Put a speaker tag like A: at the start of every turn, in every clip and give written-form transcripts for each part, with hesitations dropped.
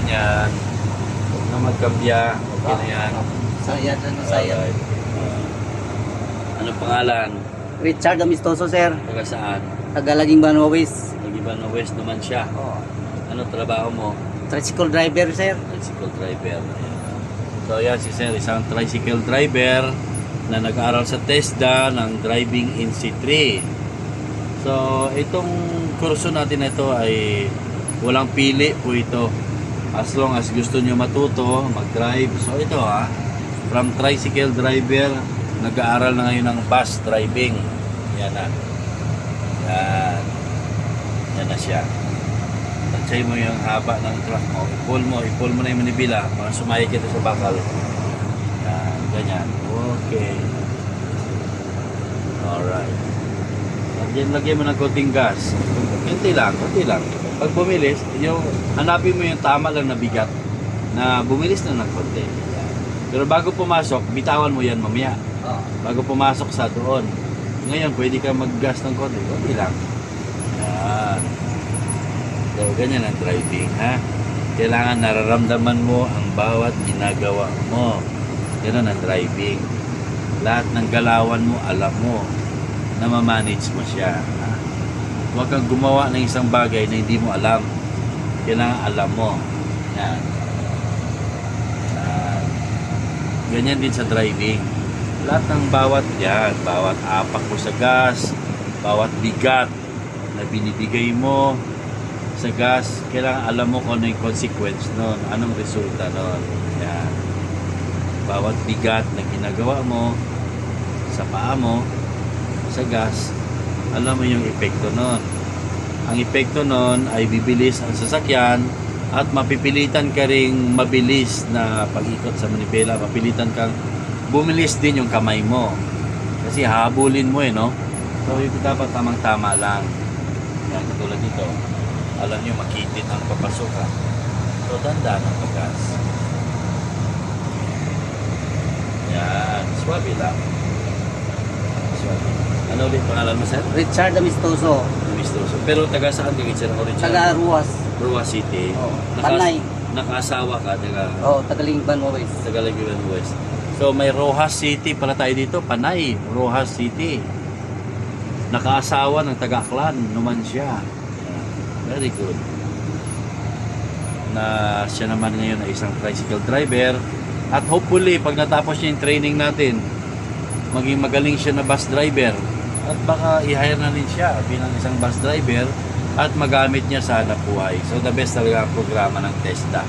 A: ganyan. Huwag na magkambya. Okay na yan.
B: Saya na saya.
A: Alright. Ano pangalan?
B: Richard Amistoso, sir.
A: Taga saan?
B: Tagalaging Banwawis.
A: Nag-Ibano West naman siya. Ano trabaho mo?
B: Tricycle driver, sir.
A: Tricycle driver. Ayan. So yan si Sir, isang tricycle driver na nag-aaral sa TESDA ng Driving in C3. So itong kurso natin na ito ay walang pili po ito. As long as gusto nyo matuto, mag-drive. So ito from tricycle driver, nag-aaral na ngayon ng bus driving. Yan na. Yan. Yan na siya. Tansay mo yung haba ng truck mo. I-pull mo na yung manibila. Mga sumayay kita sa bakal. Yan. Ganyan. Okay. Alright. Lagyan mo ng konting gas. Kunti lang. Pag bumilis, hanapin mo yung tama lang na bigat na bumilis na ng konti. Pero bago pumasok, bitawan mo yan mamaya. Bago pumasok sa doon. Ngayon, pwede ka mag-gas ng konti. Konti lang. Yan. So, ganyan ang driving, ha? Kailangan nararamdaman mo ang bawat ginagawa mo. Ganun ang driving. Lahat ng galawan mo, alam mo na ma-manage mo siya. Ha? Huwag kang gumawa ng isang bagay na hindi mo alam. Kailangan alam mo. Yan. Ganyan din sa driving. Lahat ng bawat apak mo sa gas, bawat bigat na binibigay mo sa gas, kailangan alam mo kung ano yung consequence nun, anong resulta nun. Yan. Bawat bigat na ginagawa mo sa paa mo sa gas, alam mo yung epekto nun. Ang epekto nun ay bibilis ang sasakyan at mapipilitan ka ring mabilis na pag-ikot sa manibela, mapilitan kang bumilis din yung kamay mo kasi habulin mo no. So ito dapat tamang-tama lang. Yan, katulad dito, alam nyo makitit ang papasok ha. So dandan ang paggas. Yan, swabe lang. Swabe. Ano ulit pangalan mo, sir?
B: Richard Amistoso.
A: Amistoso. Pero taga saan ka, Richard? Richard?
B: Taga Ruas.
A: Ruas City.
B: Panay.
A: Nakasawa ka,
B: Tagalaging Banwawis.
A: Tagalaging West. So may Rojas City pala tayo dito, Panay, Rojas City. Nakaasawa ng taga-Aklan naman siya. Very good. Na siya naman ngayon ay isang tricycle driver at hopefully pag natapos niya yung training natin, maging magaling siya na bus driver at baka i-hire na rin siya bilang isang bus driver at magamit niya sa hanap buhay. So the best talaga ang programa ng TESDA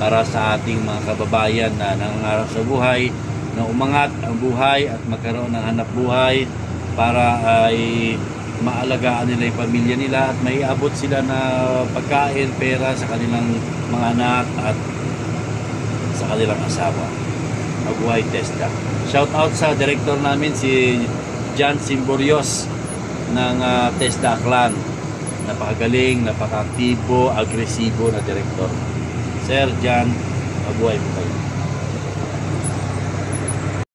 A: para sa ating mga kababayan na nangangarap sa buhay, na umangat ang buhay at magkaroon ng hanap buhay para ay maalagaan nila yung pamilya nila at may abot sila na pagkain, pera sa kanilang mga anak at sa kanilang asawa. Mabuhay TESDA. Shout out sa director namin si John Simborios ng TESDA Aklan. Napakagaling, napaka-aktibo, agresibo na director. Sir John, mabuhay po kayo.